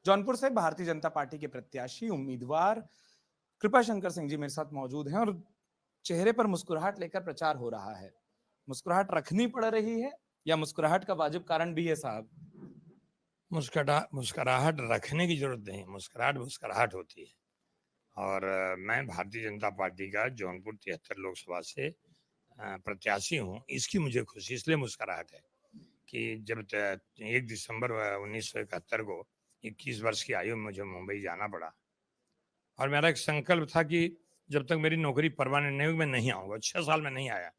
जौनपुर से भारतीय जनता पार्टी के प्रत्याशी उम्मीदवार कृपाशंकर सिंह जी मेरे साथ मौजूद हैं और चेहरे पर मुस्कुराहट लेकर प्रचार हो रहा है। मुस्कुराहट रखनी पड़ रही है या मुस्कुराहट का वाजिब कारण भी है साहब? मुस्कुराहट रखने की जरूरत नहीं, मुस्कुराहट मुस्कुराहट होती है। और मैं भारतीय जनता पार्टी का जौनपुर 73 लोकसभा से प्रत्याशी हूँ। इसकी मुझे खुशी इसलिए मुस्कुराहट है कि जब 1 दिसंबर 1971 को 21 वर्ष की आयु में मुझे मुंबई जाना पड़ा और मेरा एक संकल्प था कि जब तक मेरी नौकरी परमानेंट नहीं होगी मैं नहीं आऊँगा। 6 साल में नहीं आया।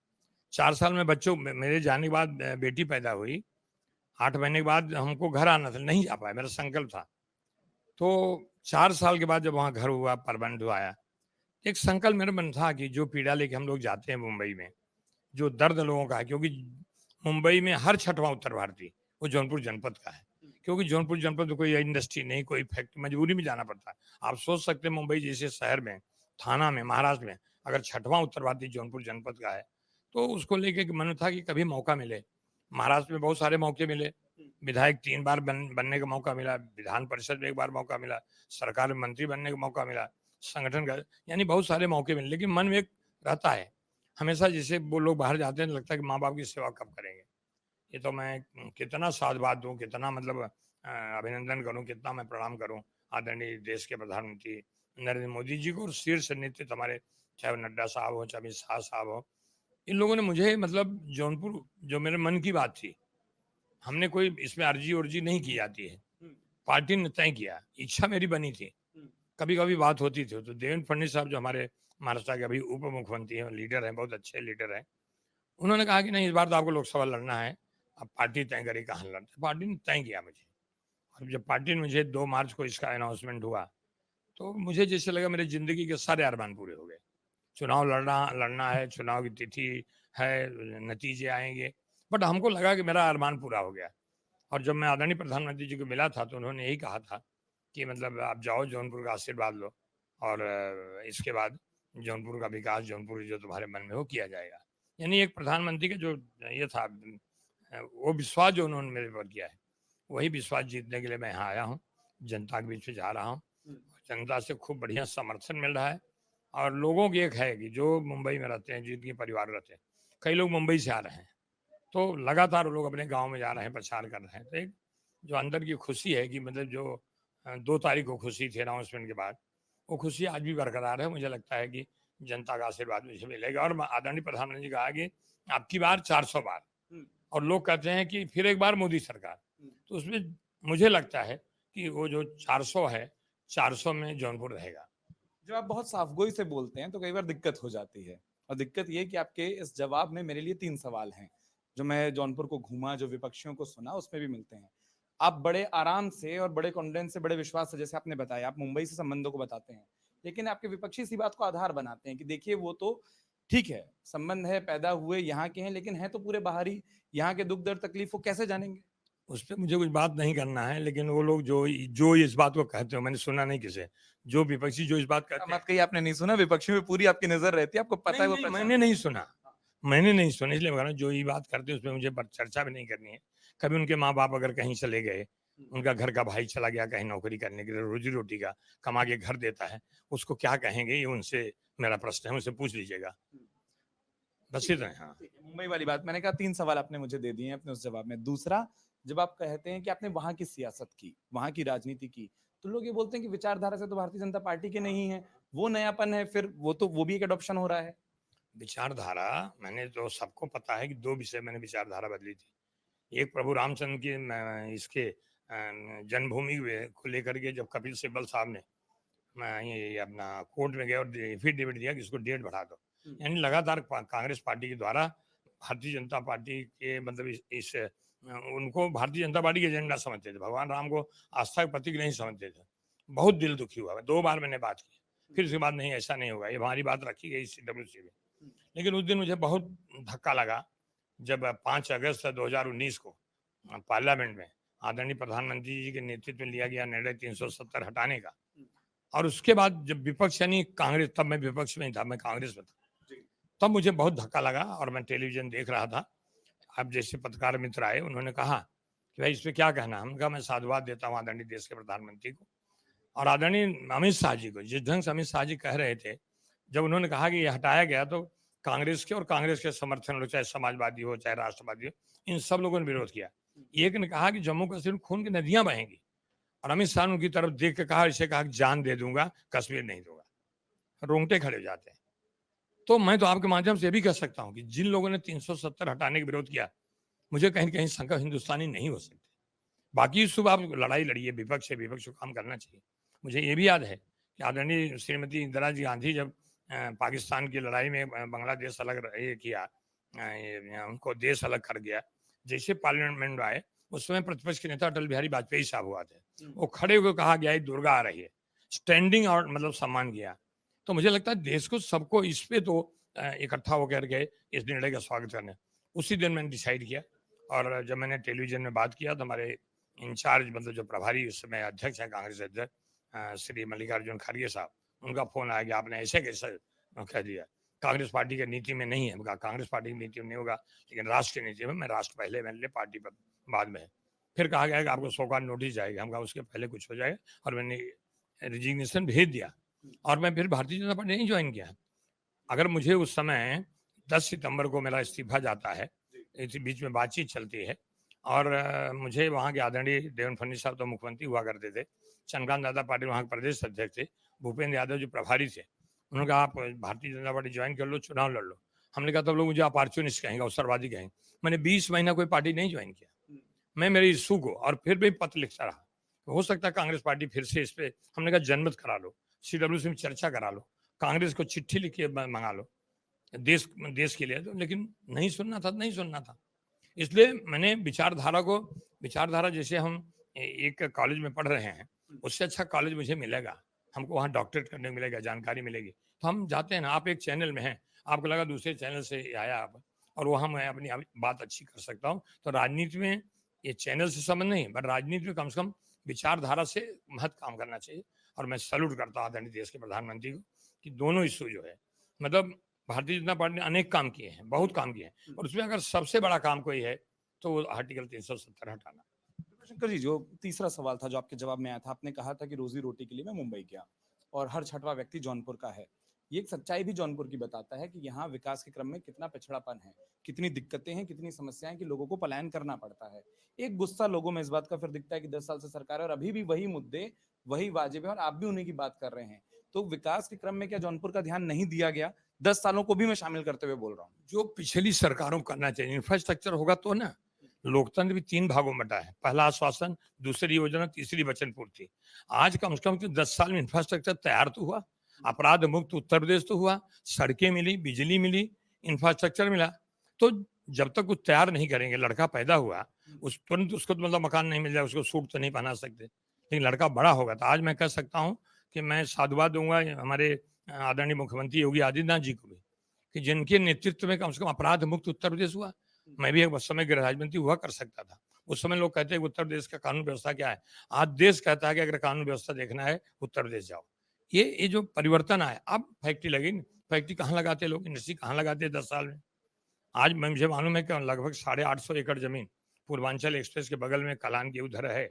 4 साल में बच्चों मेरे जाने के बाद बेटी पैदा हुई। 8 महीने के बाद हमको घर आना था, नहीं जा पाया, मेरा संकल्प था। तो 4 साल के बाद जब वहाँ घर हुआ, परमानेंट हुआ आया, एक संकल्प मेरे मन था कि जो पीड़ा लेके हम लोग जाते हैं मुंबई में, जो दर्द लोगों का है, क्योंकि मुंबई में हर छठवां उत्तर भारतीय वो जौनपुर जनपद का है, क्योंकि जौनपुर जनपद में कोई इंडस्ट्री नहीं, कोई फैक्ट्री, मजबूरी में जाना पड़ता है। आप सोच सकते हैं मुंबई जैसे शहर में, थाना में, महाराष्ट्र में अगर छठवां उत्तर भारतीय जौनपुर जनपद का है, तो उसको लेके मन था कि कभी मौका मिले। महाराष्ट्र में बहुत सारे मौके मिले, विधायक 3 बार बनने का मौका मिला, विधान परिषद में 1 बार मौका मिला, सरकार में मंत्री बनने का मौका मिला, संगठन का, यानी बहुत सारे मौके मिले, लेकिन मन में एक रहता है हमेशा, जैसे वो लोग बाहर जाते हैं लगता है कि माँ बाप की सेवा कब करेंगे। ये तो मैं कितना साधुवाद दूं, कितना मतलब अभिनंदन करूं, कितना मैं प्रणाम करूं आदरणीय देश के प्रधानमंत्री नरेंद्र मोदी जी को और शीर्ष नेतृत्व हमारे, चाहे वो नड्डा साहब हो, चाहे अमित शाह साहब हो। इन लोगों ने मुझे मतलब जौनपुर, जो मेरे मन की बात थी, हमने कोई इसमें अर्जी उर्जी नहीं की जाती है, पार्टी ने तय किया, इच्छा मेरी बनी थी। कभी कभी बात होती थी तो देवेंद्र फडणवीस साहब जो हमारे महाराष्ट्र के अभी उप मुख्यमंत्री हैं, लीडर हैं, बहुत अच्छे लीडर हैं, उन्होंने कहा कि नहीं, इस बार तो आपको लोकसभा लड़ना है, अब पार्टी तय करेगी कहाँ लड़ना। पार्टी ने तय किया मुझे, और जब पार्टी ने मुझे 2 मार्च को इसका अनाउंसमेंट हुआ, तो मुझे जैसे लगा मेरी जिंदगी के सारे अरमान पूरे हो गए। चुनाव लड़ना लड़ना है, चुनाव की तिथि है, नतीजे आएंगे, बट हमको लगा कि मेरा अरमान पूरा हो गया। और जब मैं आदरणीय प्रधानमंत्री जी को मिला था तो उन्होंने यही कहा था कि मतलब आप जाओ जौनपुर का आशीर्वाद लो, और इसके बाद जौनपुर का विकास, जौनपुर जो तुम्हारे मन में हो किया जाएगा। यानी एक प्रधानमंत्री का जो ये था, वो विश्वास जो उन्होंने मेरे पर किया है, वही विश्वास जीतने के लिए मैं यहाँ आया हूँ, जनता के बीच में जा रहा हूँ। जनता से खूब बढ़िया समर्थन मिल रहा है। और लोगों की एक है कि जो मुंबई में रहते हैं, जिनके परिवार रहते हैं, कई लोग मुंबई से आ रहे हैं, तो लगातार लोग अपने गांव में जा रहे हैं, प्रचार कर रहे हैं। तो एक जो अंदर की खुशी है कि मतलब जो 2 तारीख को खुशी थी अनाउंसमेंट के बाद, वो खुशी आज भी बरकरार है। मुझे लगता है कि जनता का आशीर्वाद मुझे मिलेगा। और आदरणीय प्रधानमंत्री जी कहा कि आपकी बार 400 बार, और लोग कहते हैं कि फिर एक बार मोदी सरकार। तो उसमें मुझे लगता है कि वो जो 400 है, 400 में जौनपुर रहेगा। जब आप बहुत साफगोई से बोलते हैं तो कई बार दिक्कत हो जाती है, और दिक्कत ये कि आपके इस जवाब में मेरे लिए 3 सवाल हैं जो मैं जौनपुर को घूमा, जो विपक्षियों को सुना, उसमें भी मिलते हैं। आप बड़े आराम से और बड़े कॉन्फिडेंस से, बड़े विश्वास से, जैसे आपने बताया, आप मुंबई से संबंधों को बताते हैं, लेकिन आपके विपक्षी इसी बात को आधार बनाते हैं कि देखिए वो तो ठीक है, संबंध है, पैदा हुए यहाँ के हैं, लेकिन है तो पूरे बाहरी, यहाँ के दुख दर्द तकलीफ वो कैसे जानेंगे? उस पर मुझे कुछ बात नहीं करना है, लेकिन वो लोग जो जो इस बात को कहते हो, मैंने सुना नहीं किसे, जो विपक्षी जो इस बात कहते हैं। मत कहिए आपने नहीं सुना, विपक्षी में पूरी आपकी नजर रहती है, आपको पता नहीं है वो नहीं, प्रचार। मैंने नहीं सुना, मैंने नहीं सुना, इसलिए बता रहा हूं, जो ये बात करते हैं उसमें मुझे चर्चा भी नहीं करनी है। कभी उनके माँ बाप अगर कहीं चले गए, उनका घर का भाई चला गया कहीं नौकरी करने के लिए, रोजी रोटी का कमा के घर देता है, उसको क्या कहेंगे, ये उनसे मेरा प्रश्न है, उनसे पूछ लीजिएगा। बस इतना है। हाँ, मुंबई वाली बात मैंने कहा, 3 सवाल आपने मुझे दे दिए हैं अपने उस जवाब में। दूसरा, जब आप कहते हैं कि आपने वहां की सियासत की, वहां की राजनीति की, तो लोग ये बोलते हैं कि विचारधारा से तो भारतीय जनता पार्टी के नहीं है, वो नयापन है, फिर वो तो वो भी एक एडॉप्शन हो रहा है। विचारधारा, मैंने तो सबको पता है कि 2 विषय मैंने विचारधारा बदली थी। एक प्रभु रामचंद्र की इसके जन्मभूमि को लेकर के, जब कपिल सिब्बल साहब ने ये अपना कोर्ट में गए और एफिडेविट दिया कि इसको डेट बढ़ा दो, यानी लगातार कांग्रेस पार्टी के द्वारा भारतीय जनता पार्टी के मतलब उनको भारतीय जनता पार्टी के एजेंडा समझते थे, भगवान राम को आस्था के प्रतीक नहीं समझते थे। बहुत दिल दुखी हुआ। 2 बार मैंने बात की, फिर उसके बाद नहीं, ऐसा नहीं होगा, ये हमारी बात रखी गई CWC में। लेकिन उस दिन मुझे बहुत धक्का लगा जब 5 अगस्त 2019 को पार्लियामेंट में आदरणीय प्रधानमंत्री जी के नेतृत्व में लिया गया निर्णय 370 हटाने का, और उसके बाद जब विपक्ष यानी कांग्रेस, तब मैं विपक्ष में था, मैं कांग्रेस में था, तब मुझे बहुत धक्का लगा। और मैं टेलीविजन देख रहा था, अब जैसे पत्रकार मित्र आए, उन्होंने कहा कि भाई इस पे क्या कहना है। हमने कहा मैं साधुवाद देता हूँ आदरणीय देश के प्रधानमंत्री को और आदरणीय अमित शाह जी को। जिस ढंग से अमित शाह जी कह रहे थे, जब उन्होंने कहा कि ये हटाया गया, तो कांग्रेस के और कांग्रेस के समर्थन लोग, चाहे समाजवादी हो चाहे राष्ट्रवादी हो, इन सब लोगों ने विरोध किया। एक ने कहा कि जम्मू कश्मीर में खून की नदियां बहेंगी, और अमित शाह ने उनकी तरफ देख के कहा, इसे कहा कि जान दे दूंगा, कश्मीर नहीं दूंगा। रोंगटे खड़े हो जाते हैं। तो मैं तो आपके माध्यम से ये भी कह सकता हूँ कि जिन लोगों ने 370 हटाने का विरोध किया, मुझे कहीं न कहीं शंका हिंदुस्तानी नहीं हो सकते। बाकी सुबह आप लड़ाई लड़िए, विपक्ष है, विपक्ष को काम करना चाहिए। मुझे ये भी याद है कि आदरणीय श्रीमती इंदिरा जी गांधी जब पाकिस्तान की लड़ाई में बांग्लादेश अलग ये किया, उनको देश अलग कर गया, जैसे पार्लियामेंट में आए, उस समय प्रतिपक्ष के नेता अटल बिहारी वाजपेयी साहब हुआ थे। वो खड़े होकर कहा गया, दुर्गा आ रही है, स्टैंडिंग और मतलब सम्मान किया। तो मुझे लगता है देश को सबको इस पे तो इकट्ठा होकर के इस निर्णय का स्वागत करना। उसी दिन मैंने डिसाइड किया, और जब मैंने टेलीविजन में बात किया तो हमारे इंचार्ज मतलब जो प्रभारी उस समय अध्यक्ष हैं कांग्रेस अध्यक्ष श्री मल्लिकार्जुन खड़गे साहब, उनका फोन आया कि आपने ऐसे कैसे कह दिया, कांग्रेस पार्टी की नीति में नहीं है। मैं कहा कांग्रेस पार्टी की नीति में नहीं होगा, लेकिन राष्ट्र की नीति में, मैं राष्ट्र पहले मैंने लिए, पार्टी पर बाद में है। फिर कहा गया कि आपको सौगात नोटिस जाएगा। हम कहा उसके पहले कुछ हो जाएगा, और मैंने रिजिग्नेशन भेज दिया, और मैं फिर भारतीय जनता पार्टी नहीं ज्वाइन किया। अगर मुझे उस समय 10 सितंबर को मेरा इस्तीफा जाता है, इसी बीच में बातचीत चलती है, और मुझे वहाँ के आदरणीय देवेंद्र फडणवीस साहब तो मुख्यमंत्री हुआ करते थे, चंद्रकांत दादा पाटिल वहाँ के प्रदेश अध्यक्ष थे, भूपेंद्र यादव जो प्रभारी थे, उन्होंने कहा आप भारतीय जनता पार्टी ज्वाइन कर लो, चुनाव लड़ लो। हमने कहा तब लोग मुझे अपॉर्चुनिस्ट कहेंगे, अवसरवादी कहेंगे। मैंने 20 महीना कोई पार्टी नहीं ज्वाइन किया, मैं मेरे इशू को, और फिर भी पत्र लिखता रहा। हो सकता है कांग्रेस पार्टी फिर से इस पे, हमने कहा जनमत करा लो, CWC में चर्चा करा लो, कांग्रेस को चिट्ठी लिख के मंगा लो देश देश के लिए। तो लेकिन नहीं सुनना था, नहीं सुनना था। इसलिए मैंने विचारधारा जैसे हम एक कॉलेज में पढ़ रहे हैं, उससे अच्छा कॉलेज मुझे मिलेगा, हमको वहाँ डॉक्टरेट करने को मिलेगा, जानकारी मिलेगी, तो हम जाते हैं ना। आप एक चैनल में हैं, आपको लगा दूसरे चैनल से आया आप, और वहाँ मैं अपनी बात अच्छी कर सकता हूँ। तो राजनीति में ये चैनल से संबंध नहीं, पर राजनीति में कम से कम विचारधारा से महत्व काम करना चाहिए। और मैं सैल्यूट करता हूँ आदरणीय देश के प्रधानमंत्री को कि दोनों इशू जो है, मतलब भारतीय जनता पार्टी ने अनेक काम किए हैं, बहुत काम किए हैं, और उसमें अगर सबसे बड़ा काम कोई है तो वो आर्टिकल 370 हटाना। शंकर जी, जो तीसरा सवाल था जो आपके जवाब में आया था, आपने कहा था कि रोजी रोटी के लिए मैं मुंबई गया और हर छठवां व्यक्ति जौनपुर का है। ये एक सच्चाई भी जौनपुर की बताता है कि यहाँ विकास के क्रम में कितना पिछड़ापन है, कितनी दिक्कतें हैं, कितनी समस्याएं कि लोगों को पलायन करना पड़ता है। एक गुस्सा लोगों में इस बात का फिर दिखता है कि 10 साल से सरकार है और अभी भी वही मुद्दे, वही वाजिब है और आप भी उन्हीं की बात कर रहे हैं। तो विकास के क्रम में क्या जौनपुर का ध्यान नहीं दिया गया? 10 सालों को भी मैं शामिल करते हुए बोल रहा हूँ। जो पिछली सरकारों को करना चाहिए, इंफ्रास्ट्रक्चर होगा तो ना। लोकतंत्र भी 3 भागों में बटा है, पहला आश्वासन, दूसरी योजना, तीसरी वचन पूर्ति। आज कम से कम तो 10 साल में इंफ्रास्ट्रक्चर तैयार तो हुआ, अपराध मुक्त उत्तर प्रदेश तो हुआ, सड़कें मिली, बिजली मिली, इंफ्रास्ट्रक्चर मिला। तो जब तक कुछ तैयार नहीं करेंगे, लड़का पैदा हुआ, उस तुरंत उसको तो मतलब मकान नहीं मिल जाए, उसको सूट तो नहीं पहना सकते, लेकिन लड़का बड़ा होगा। तो आज मैं कह सकता हूँ कि मैं साधुवाद दूंगा हमारे आदरणीय मुख्यमंत्री योगी आदित्यनाथ जी को भी, कि जिनके नेतृत्व में कम से कम अपराध मुक्त उत्तर प्रदेश हुआ। मैं भी एक समय गृह राज्य मंत्री हुआ कर सकता था। उस समय लोग कहते हैं उत्तर प्रदेश का कानून व्यवस्था क्या है। आज देश कहता है कि अगर कानून व्यवस्था देखना है उत्तर प्रदेश जाओ। ये जो परिवर्तन आया, अब फैक्ट्री लगी, फैक्ट्री कहाँ लगाते लोग, इंडस्ट्री कहाँ लगाते 10 साल में। आज मुझे मालूम है कि लगभग 850 एकड़ जमीन पूर्वांचल एक्सप्रेस के बगल में कलान के उधर है,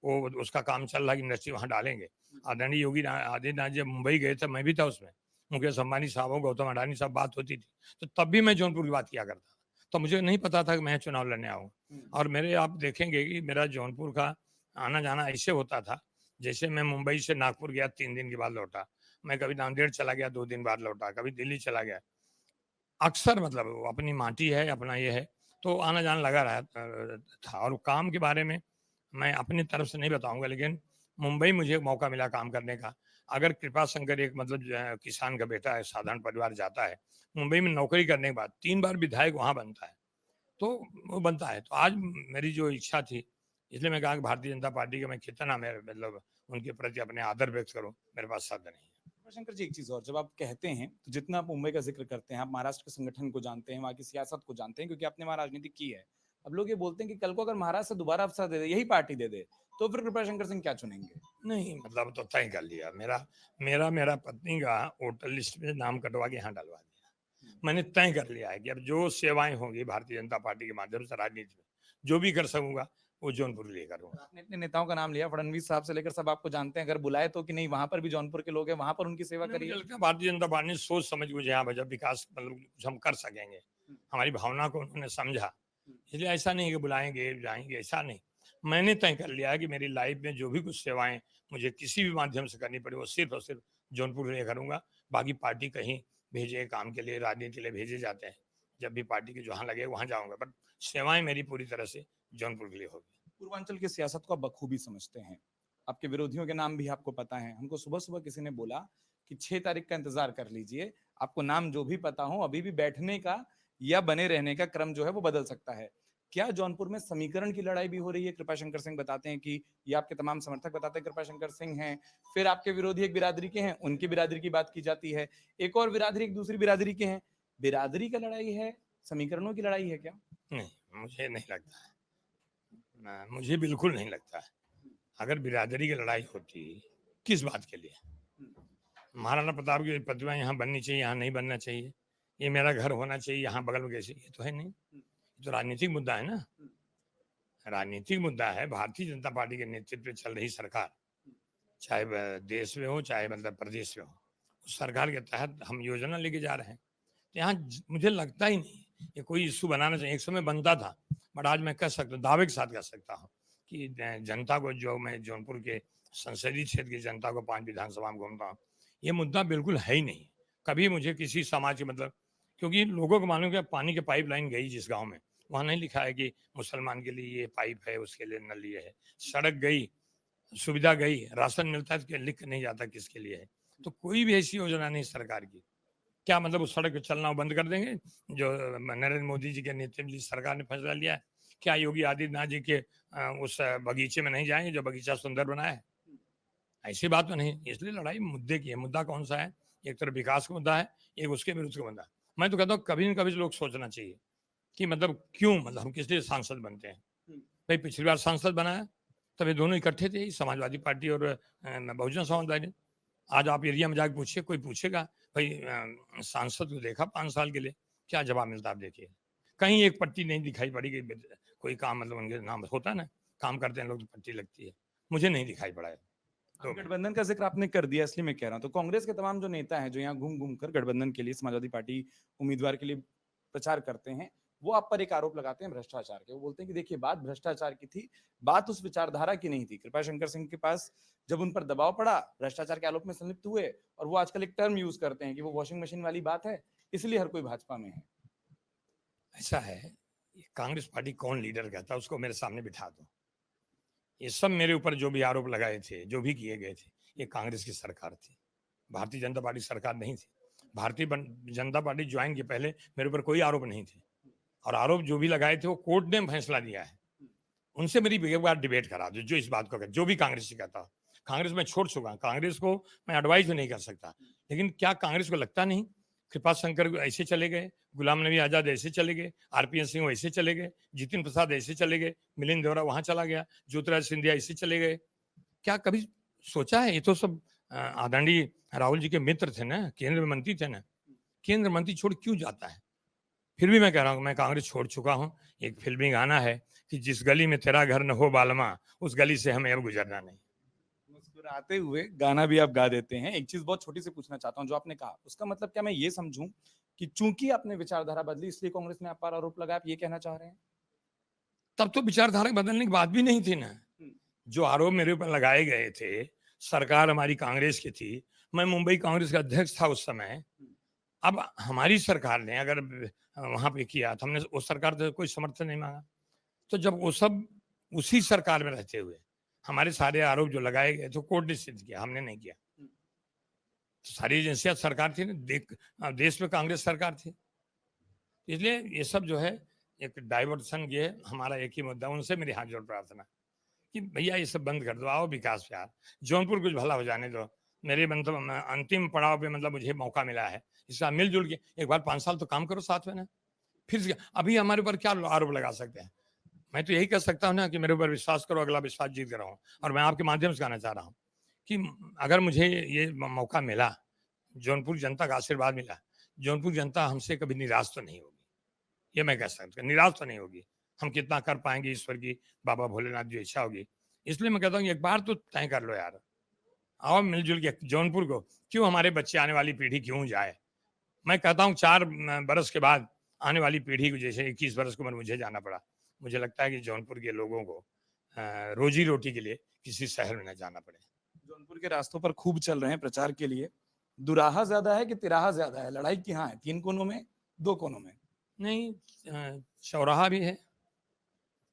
वो उसका काम चल रहा है, इंडस्ट्री वहां डालेंगे। आदरणीय योगी आदित्यनाथ जब मुंबई गए थे, मैं भी था उसमें, मुकेश अंबानी साहब, गौतम अडानी साहब, बात होती थी, तो तब भी मैं जौनपुर की बात किया करता। तो मुझे नहीं पता था कि मैं चुनाव लड़ने आऊँगा। और मेरे आप देखेंगे कि मेरा जौनपुर का आना जाना ऐसे होता था, जैसे मैं मुंबई से नागपुर गया 3 दिन के बाद लौटा, मैं कभी नांदेड़ चला गया 2 दिन बाद लौटा, कभी दिल्ली चला गया। अक्सर मतलब वो अपनी माटी है, अपना ये है, तो आना जाना लगा रहा था। और काम के बारे में मैं अपनी तरफ से नहीं बताऊंगा, लेकिन मुंबई मुझे मौका मिला काम करने का। अगर कृपा शंकर एक मतलब जो है किसान का बेटा है, साधारण परिवार जाता है मुंबई में नौकरी करने के बाद 3 बार विधायक वहां बनता है, तो वो बनता है। तो आज मेरी जो इच्छा थी, इसलिए मैं कहा कि भारतीय जनता पार्टी का मैं कितना मेरे मतलब उनके प्रति अपने आदर व्यक्त करूं, मेरे पास शब्द नहीं है। शंकर जी, एक चीज और, जब आप कहते हैं तो जितना आप मुंबई का जिक्र करते हैं, आप महाराष्ट्र के संगठन को जानते हैं, वहाँ की सियासत को जानते हैं, क्योंकि आपने वहाँ राजनीति की है। अब लोग ये बोलते हैं कि कल को अगर महाराष्ट्र से दोबारा अवसर दे दे, यही पार्टी दे दे, तो फिर कृपा शंकर सिंह क्या चुनेंगे? नहीं मतलब तो तय कर लिया, मेरा मेरा मेरा पत्नी का वोटर लिस्ट में नाम कटवा के यहाँ डलवा दिया। मैंने तय कर लिया है कि अब जो सेवाएं होंगी भारतीय जनता पार्टी के माध्यम से राजनीति में, जो भी कर सकूंगा, वो जौनपुर के लिए करूंगा। आपने इतने नेताओं का नाम लिया, फडणवीस साहब से लेकर सब आपको जानते हैं, अगर बुलाए तो कि नहीं वहां पर भी जौनपुर के लोग हैं, वहां पर उनकी सेवा नहीं, मुझे करिए। लगता है भारतीय जनता पार्टी ने सोच समझ मुझे यहाँ भेजा, विकास मतलब कुछ हम कर सकेंगे, हमारी भावना को उन्होंने समझा, इसलिए ऐसा नहीं कि बुलाएंगे जाएंगे, ऐसा नहीं। मैंने तय कर लिया है कि मेरी लाइफ में जो भी कुछ सेवाएं मुझे किसी भी माध्यम से करनी पड़े वो सिर्फ और सिर्फ जौनपुर के लिए करूंगा। बाकी पार्टी कहीं भेजे काम के लिए, राजनीति के लिए भेजे जाते हैं, जब भी पार्टी के जहाँ लगे वहां जाऊंगा, पर सेवाएं मेरी पूरी तरह से जौनपुर के लिए होगी। पूर्वांचल की सियासत को आप बखूबी समझते हैं, आपके विरोधियों के नाम भी आपको पता है। हमको सुबह सुबह किसी ने बोला कि 6 तारीख का इंतजार कर लीजिए, आपको नाम जो भी पता हो, अभी भी बैठने का या बने रहने का क्रम जो है वो बदल सकता है। क्या जौनपुर में समीकरण की लड़ाई भी हो रही है? कृपाशंकर सिंह बताते हैं कि ये आपके तमाम समर्थक बताते हैं कृपाशंकर सिंह हैं, फिर आपके विरोधी एक बिरादरी के हैं, उनकी बिरादरी की बात की जाती है, एक और बिरादरी एक दूसरी बिरादरी के हैं। बिरादरी का लड़ाई है, समीकरणों की लड़ाई है क्या? नहीं, मुझे नहीं लगता है, मुझे बिल्कुल नहीं लगता है। अगर बिरादरी की लड़ाई होती किस बात के लिए? महाराणा प्रताप की प्रतिमा यहाँ बननी चाहिए, यहाँ नहीं बनना चाहिए, ये मेरा घर होना चाहिए, यहाँ बगल में कैसे, ये तो है नहीं, ये तो राजनीतिक मुद्दा है ना। राजनीतिक मुद्दा है, भारतीय जनता पार्टी के नेतृत्व में चल रही सरकार, चाहे वह देश में हो चाहे मतलब प्रदेश में हो, उस सरकार के तहत हम योजना लेके जा रहे हैं। तो यहाँ मुझे लगता ही नहीं ये कोई इशू बनाना चाहिए। एक समय बनता था, बट आज मैं कह सकता हूँ, दावे के साथ कह सकता हूँ कि जनता को, जो मैं जौनपुर के संसदीय क्षेत्र की जनता को 5 विधानसभा में घूमता हूँ, ये मुद्दा बिल्कुल है ही नहीं। कभी मुझे किसी समाज के मतलब, क्योंकि लोगों को मालूम कि पानी की पाइपलाइन गई जिस गांव में, वहां नहीं लिखा है कि मुसलमान के लिए ये पाइप है, उसके लिए नल ये है। सड़क गई, सुविधा गई, राशन मिलता है तो लिख नहीं जाता किसके लिए है। तो कोई भी ऐसी योजना नहीं सरकार की। क्या मतलब उस सड़क पे चलना बंद कर देंगे जो नरेंद्र मोदी जी के नेतृत्व में सरकार ने फैसला लिया है? क्या योगी आदित्यनाथ जी के उस बगीचे में नहीं जाएंगे जो बगीचा सुंदर बनाया है? ऐसी बात तो नहीं। इसलिए लड़ाई मुद्दे की है। मुद्दा कौन सा है? एक तरफ विकास का मुद्दा है, एक उसके विरुद्ध का मुद्दा है। मैं तो कहता हूँ कभी न कभी लोग सोचना चाहिए कि मतलब क्यों, मतलब हम किस लिए सांसद बनते हैं। भाई पिछली बार सांसद बनाया तब ये दोनों इकट्ठे थे, समाजवादी पार्टी और बहुजन समाज पार्टी। आज आप एरिया में जाके पूछिए, कोई पूछेगा भाई सांसद को देखा 5 साल के लिए, क्या जवाब मिलता आप देखिए। कहीं एक पट्टी नहीं दिखाई पड़ी कि कोई काम मतलब उनके नाम होता है ना, काम करते हैं लोग तो पट्टी लगती है, मुझे नहीं दिखाई पड़ा है। तो गठबंधन का जिक्र आपने कर दिया, इसलिए मैं कह रहा हूँ, तो कांग्रेस के तमाम जो नेता हैं जो यहाँ घूम घूम कर गठबंधन के लिए, समाजवादी पार्टी उम्मीदवार के लिए प्रचार करते हैं, वो आप पर एक आरोप लगाते हैं भ्रष्टाचार के। वो बोलते हैं कि देखिए बात भ्रष्टाचार की थी, बात उस विचारधारा की नहीं थी। कृपाशंकर सिंह के पास जब उन पर दबाव पड़ा, भ्रष्टाचार के आरोप में संलिप्त हुए, और वो आजकल एक टर्म यूज करते हैं कि वो वॉशिंग मशीन वाली बात है, इसलिए हर कोई भाजपा में है। ऐसा है, कांग्रेस पार्टी कौन लीडर कहता है उसको मेरे सामने बिठा दो। ये सब मेरे ऊपर जो भी आरोप लगाए थे, जो भी किए गए थे, ये कांग्रेस की सरकार थी, भारतीय जनता पार्टी सरकार नहीं थी। भारतीय जनता पार्टी ज्वाइन के पहले मेरे ऊपर कोई आरोप नहीं थे, और आरोप जो भी लगाए थे वो कोर्ट ने फैसला दिया है। उनसे मेरी एक बार डिबेट करा दो, जो इस बात को, जो भी कांग्रेस से कहता, कांग्रेस में छोड़ चुका, कांग्रेस को मैं एडवाइस भी नहीं कर सकता। लेकिन क्या कांग्रेस को लगता नहीं कृपा शंकर ऐसे चले गए, गुलाम नबी आजाद ऐसे चले गए, आरपीएन सिंह ऐसे चले गए, जितिन प्रसाद ऐसे चले गए, मिलिंद देवरा वहां चला गया, ज्योतिराज सिंधिया ऐसे चले गए? क्या कभी सोचा है? ये तो सब आदरणीय राहुल जी के मित्र थे ना, केंद्र मंत्री थे ना। केंद्र मंत्री छोड़ क्यों जाता है? फिर भी मैं कह रहा हूँ मैं कांग्रेस छोड़ चुका हूँ। एक फिल्मी गाना है कि जिस गली में तेरा घर न हो बालमा, उस गली से हमें अब गुजरना नहीं। मुस्कुराते हुए गाना भी आप गा देते हैं। एक चीज बहुत छोटी सी पूछना चाहता हूँ, जो आपने कहा उसका मतलब क्या मैं ये समझूं कि चूंकि आपने विचारधारा बदली इसलिए कांग्रेस ने आप पर आरोप लगाया, आप ये कहना चाह रहे हैं? तब तो विचारधारा बदलने की बात भी नहीं थी ना। जो आरोप मेरे ऊपर लगाए गए थे, सरकार हमारी कांग्रेस की थी, मैं मुंबई कांग्रेस का अध्यक्ष था उस समय। अब हमारी सरकार ने अगर वहां पे किया तो हमने उस सरकार से कोई समर्थन नहीं मांगा। तो जब वो सब उसी सरकार में रहते हुए हमारे सारे आरोप जो लगाए गए तो कोर्ट ने सिद्ध किया, हमने नहीं किया। तो सारी एजेंसियां सरकार थी ना, देश में कांग्रेस सरकार थी। इसलिए ये सब जो है एक डाइवर्सन ये है। हमारा एक ही मुद्दा, उनसे मेरी हाथ जोड़ प्रार्थना कि भैया ये सब बंद कर दो, आओ विकास पे, जौनपुर कुछ भला हो जाने दो। मेरे मतलब अंतिम पड़ाव पे मतलब मुझे मौका मिला है, इसका मिलजुल के एक बार 5 साल तो काम करो साथ में ना। फिर अभी हमारे ऊपर क्या आरोप लगा सकते हैं? मैं तो यही कह सकता हूँ ना कि मेरे ऊपर विश्वास करो, अगला विश्वास जीत कर रहा हूँ। और मैं आपके माध्यम से कहना चाह रहा हूँ कि अगर मुझे ये मौका मिला, जौनपुर जनता का आशीर्वाद मिला, जौनपुर जनता हमसे कभी निराश तो नहीं होगी, ये मैं कह सकता हूँ, निराश तो नहीं होगी। हम कितना कर पाएंगे, ईश्वर की, बाबा भोलेनाथ जो इच्छा होगी। इसलिए मैं कहता हूँ एक बार तो तय कर लो यार, आओ मिलजुल के जौनपुर को, क्यों हमारे बच्चे, आने वाली पीढ़ी क्यों जाए। मैं कहता हूँ 4 बरस के बाद आने वाली पीढ़ी को, जैसे 21 बरस की उम्र मुझे जाना पड़ा, मुझे लगता है कि जौनपुर के लोगों को रोजी रोटी के लिए किसी शहर में न जाना पड़े। जौनपुर के रास्तों पर खूब चल रहे हैं प्रचार के लिए। दुराहा ज्यादा है कि तिराहा ज्यादा है? लड़ाई कहाँ है, 3 कोनों में, 2 कोनों में? नहीं, चौराहा भी है।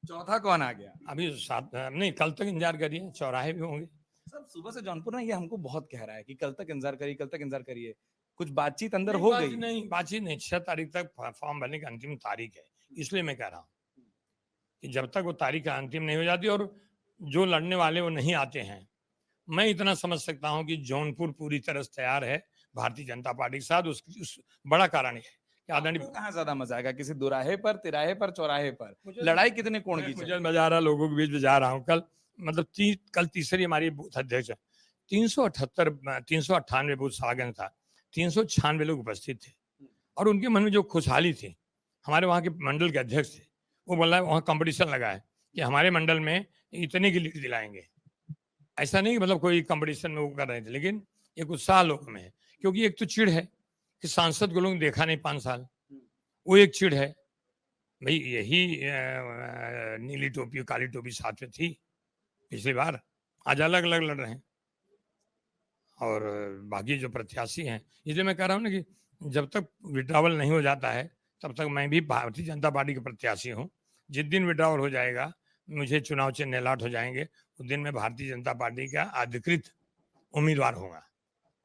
चौथा कौन आ गया? अभी साथ नहीं, कल तक इंतजार करिए, चौराहे भी होंगे। सब सुबह से जौनपुर ना ये हमको बहुत कह रहा है कि कल तक इंतजार करिए, कल तक इंतजार करिए। कुछ बातचीत अंदर नहीं, हो गई? बातचीत नहीं, 6 तारीख तक फॉर्म भरने की अंतिम तारीख है। इसलिए मैं कह रहा हूँ कि जब तक वो तारीख अंतिम नहीं हो जाती और जो लड़ने वाले वो नहीं आते हैं, मैं इतना समझ सकता हूँ कि जौनपुर पूरी तरह से तैयार है भारतीय जनता पार्टी के साथ। उस बड़ा कारण है कि आदरणीय, आपको कहाँ ज्यादा मजा आएगा, किसी दुराहे पर, तिराहे पर, चौराहे पर? मुझे लड़ाई कितने कोण की मुझे चाहिए? मजा आ रहा, लोगों के बीच में जा रहा हूँ कल, मतलब कल तीसरी हमारी बूथ अध्यक्ष है। 398 बूथ सागन था, 396 लोग उपस्थित थे और उनके मन में जो खुशहाली थी, हमारे वहाँ के मंडल के अध्यक्ष थे, वो बोला वहाँ कंपटीशन लगा है कि हमारे मंडल में इतने की लीड दिलाएंगे। ऐसा नहीं कि मतलब कोई कंपटीशन में वो कर रहे थे, लेकिन एक उत्साह लोगों में है, क्योंकि एक तो चिढ़ है कि सांसद को लोग देखा नहीं 5 साल, वो एक चिढ़ है। भाई यही नीली टोपी काली टोपी साथ में थी पिछली बार, आज अलग अलग लड़ रहे हैं। और बाकी जो प्रत्याशी हैं, इसलिए मैं कह रहा हूँ ना कि जब तक विड्रावल नहीं हो जाता है तब तक मैं भी भारतीय जनता पार्टी का प्रत्याशी हूँ। जिस दिन विड्रावल हो जाएगा, मुझे चुनाव चिन्ह अलॉट हो जाएंगे, उस दिन मैं भारतीय जनता पार्टी का अधिकृत उम्मीदवार होगा।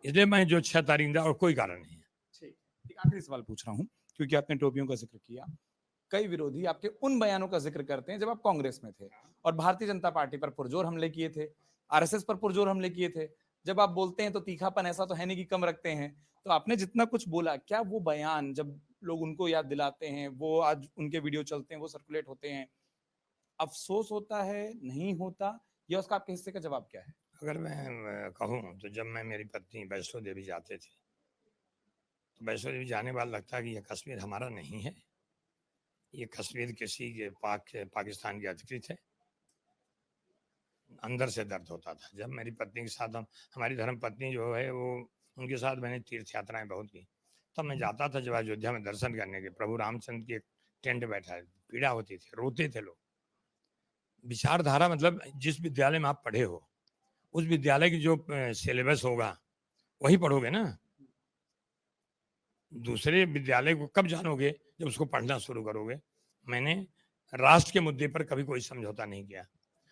इसलिए मैं जो 6 तारीख और कोई कारण नहीं है। एक आखिरी सवाल पूछ रहा हूँ, क्योंकि आपने टोपियों का जिक्र किया। कई विरोधी आपके उन बयानों का जिक्र करते हैं जब आप कांग्रेस में थे और भारतीय जनता पार्टी पर पुरजोर हमले किए थे, आरएसएस पर पुरजोर हमले किए थे। जब आप बोलते हैं तो तीखापन ऐसा तो है नहीं कि कम रखते हैं। तो आपने जितना कुछ बोला, क्या वो बयान जब लोग उनको याद दिलाते हैं, वो आज उनके वीडियो चलते हैं, वो सर्कुलेट होते हैं, अफसोस होता है, नहीं होता, या उसका आपके हिस्से का जवाब क्या है? अगर मैं कहूँ तो जब मैं मेरी पत्नी वैष्णो देवी जाते थे, तो वैष्णो देवी जाने के बाद लगता है कि यह कश्मीर हमारा नहीं है, ये कश्मीर किसी के पाकिस्तान की अधिकृत है। अंदर से दर्द होता था। जब मेरी पत्नी के साथ हमारी धर्म पत्नी जो है वो, उनके साथ मैंने तीर्थ यात्राएं बहुत की, तब मैं जाता था जब अयोध्या में दर्शन करने के, प्रभु रामचंद्र की एक टेंट बैठा है, पीड़ा होती थी, रोते थे लोग। विचारधारा मतलब जिस विद्यालय में आप पढ़े हो, उस विद्यालय की जो सिलेबस होगा वही पढ़ोगे ना। दूसरे विद्यालय को कब जानोगे? जब उसको पढ़ना शुरू करोगे। मैंने राष्ट्र के मुद्दे पर कभी कोई समझौता नहीं किया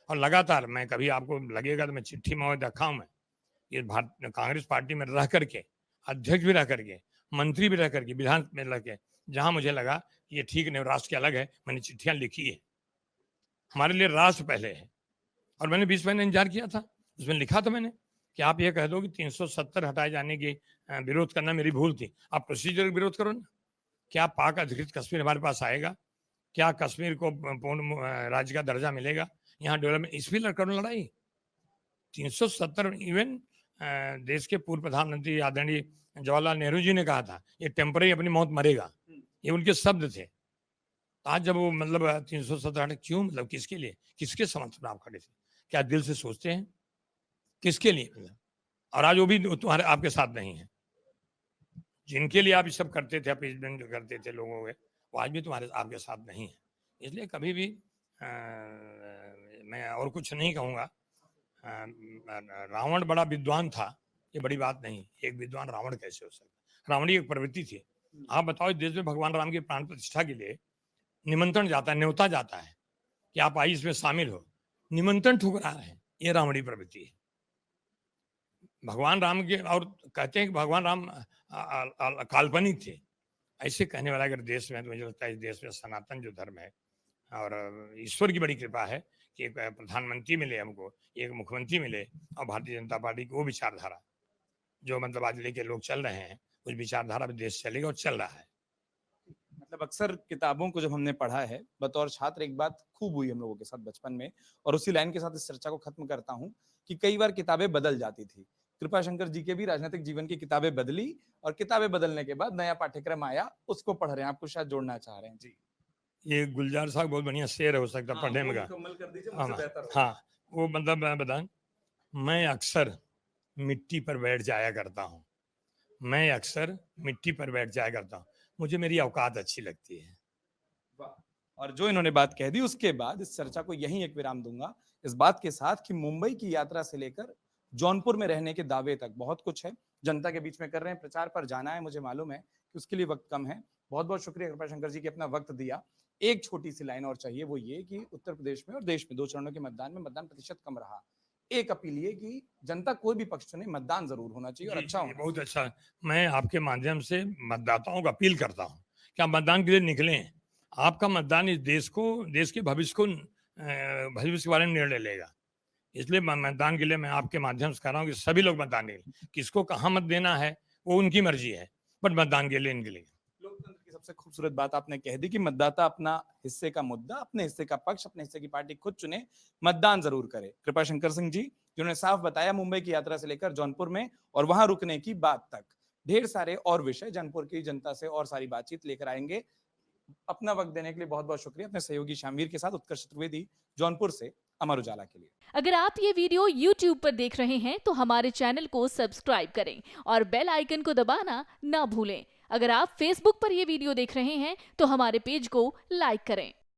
और लगातार मैं, कभी आपको लगेगा तो मैं चिट्ठी में रखा हूं, मैं ये कांग्रेस पार्टी में रह करके, अध्यक्ष भी रह करके, मंत्री भी रह करके, विधान में रह के, जहां मुझे लगा कि ये ठीक नहीं, राष्ट्र के अलग है, मैंने चिट्ठियां लिखी है। हमारे लिए राष्ट्र पहले है। और मैंने 20 महीने इंतजार किया था, उसमें लिखा था मैंने कि आप ये कह दो कि 370 हटाए जाने की विरोध करना मेरी भूल थी, आप प्रोसीजर विरोध करो ना। क्या पाक अधिकृत कश्मीर हमारे पास आएगा? क्या कश्मीर को पूर्ण राज्य का दर्जा मिलेगा? यहाँ डेवलपमेंट, इस पर करो लड़ाई। 370 इवन देश के पूर्व प्रधानमंत्री आदरणीय जवाहरलाल नेहरू जी ने कहा था ये टेम्पररी अपनी मौत मरेगा, ये उनके शब्द थे। आज जब वो मतलब 370 क्यों, मतलब किसके लिए, किसके समर्थन में आप खड़े थे? क्या दिल से सोचते हैं किसके लिए? मतलब और आज वो भी तुम्हारे आपके साथ नहीं है। जिनके लिए आप ये सब करते थे, अपीजमेंट जो करते थे लोगों के, वो आज भी तुम्हारे आपके साथ नहीं है। इसलिए कभी भी मैं और कुछ नहीं कहूँगा। रावण बड़ा विद्वान था, ये बड़ी बात नहीं। एक विद्वान रावण कैसे हो सकता? रावण एक प्रवृत्ति थी। आप बताओ, इस देश में भगवान राम की प्राण प्रतिष्ठा के लिए निमंत्रण जाता है, न्योता जाता है कि आप आइए इसमें शामिल हो, निमंत्रण ठुकरा रहे हैं, ये रावणी प्रवृत्ति है। भगवान राम के, और कहते हैं कि भगवान राम काल्पनिक थे, ऐसे कहने वाला अगर देश में, तो मुझे लगता है इस देश में सनातन जो धर्म है, और ईश्वर की बड़ी कृपा है कि एक प्रधानमंत्री मिले हमको, एक मुख्यमंत्री मिले, और भारतीय जनता पार्टी की वो विचारधारा जो मतलब आज लेके लोग चल रहे हैं, उस विचारधारा में देश चलेगा और चल रहा है। मतलब अक्सर किताबों को जब हमने पढ़ा है बतौर छात्र, एक बात खूब हुई हम लोगों के साथ बचपन में, और उसी लाइन के साथ इस चर्चा को खत्म करता हूं कि कई बार किताबें बदल जाती थी। कृपाशंकर जी के भी राजनीतिक जीवन की किताबें बदली, और किताबें बदलने के बाद नया पाठ्यक्रम आया, उसको पढ़ रहे हैं, आप कुछ शायद जोड़ना चाह रहे हैं? जी। ये गुलजार साहब बहुत बढ़िया शेर हो सकता है पढ़ने में का। मुकम्मल कर दीजिए, हाँ मुझसे बेहतर होगा। हाँ, वो मतलब मैं बताऊं, मैं अक्सर मिट्टी पर बैठ जाया करता हूँ। मैं अक्सर मिट्टी पर बैठ जाया करता हूँ। मुझे मेरी औकात अच्छी लगती है। वाह! और जो इन्होंने बात कह दी उसके बाद इस चर्चा को यहीं एक विराम दूंगा, इस बात के साथ कि मुंबई की यात्रा से लेकर जौनपुर में रहने के दावे तक बहुत कुछ है, जनता के बीच में कर रहे हैं, प्रचार पर जाना है, मुझे मालूम है कि उसके लिए वक्त कम है। बहुत बहुत शुक्रिया कृपाशंकर जी कि अपना वक्त दिया। एक छोटी सी लाइन और चाहिए, वो ये कि उत्तर प्रदेश में और देश में 2 चरणों के मतदान में मतदान प्रतिशत कम रहा। एक अपील ये कि जनता कोई भी पक्ष चुने, मतदान जरूर होना चाहिए और जी, अच्छा जी, होना बहुत चाहिए। अच्छा। मैं आपके माध्यम से मतदाताओं को अपील करता हूँ कि आप मतदान के लिए निकलें। आपका मतदान इस देश को, देश के भविष्य को भविष्य के बारे में निर्णय लेगा। इसलिए मतदान के लिए मैं आपके माध्यम से कह रहा हूँ कि सभी लोग मतदान करें। किसको कहाँ मत देना है वो उनकी मर्जी है, बट मतदान के लिए निकलें। लोकतंत्र की सबसे खूबसूरत बात आपने कह दी कि मतदाता अपना हिस्से का मुद्दा, अपने हिस्से का पक्ष, अपने हिस्से की पार्टी खुद चुने, मतदान जरूर करे। कृपाशंकर सिंह जी जिन्होंने साफ बताया मुंबई की यात्रा से लेकर जौनपुर में और वहां रुकने की बात तक, ढेर सारे और विषय जौनपुर की जनता से और सारी बातचीत लेकर आएंगे। अपना वक्त देने के लिए बहुत बहुत शुक्रिया। अपने सहयोगी शामवीर के साथ उत्कर्ष चतुर्वेदी, जौनपुर से अमर उजाला के लिए। अगर आप ये वीडियो YouTube पर देख रहे हैं तो हमारे चैनल को सब्सक्राइब करें और बेल आइकन को दबाना ना भूलें। अगर आप Facebook पर ये वीडियो देख रहे हैं तो हमारे पेज को लाइक करें।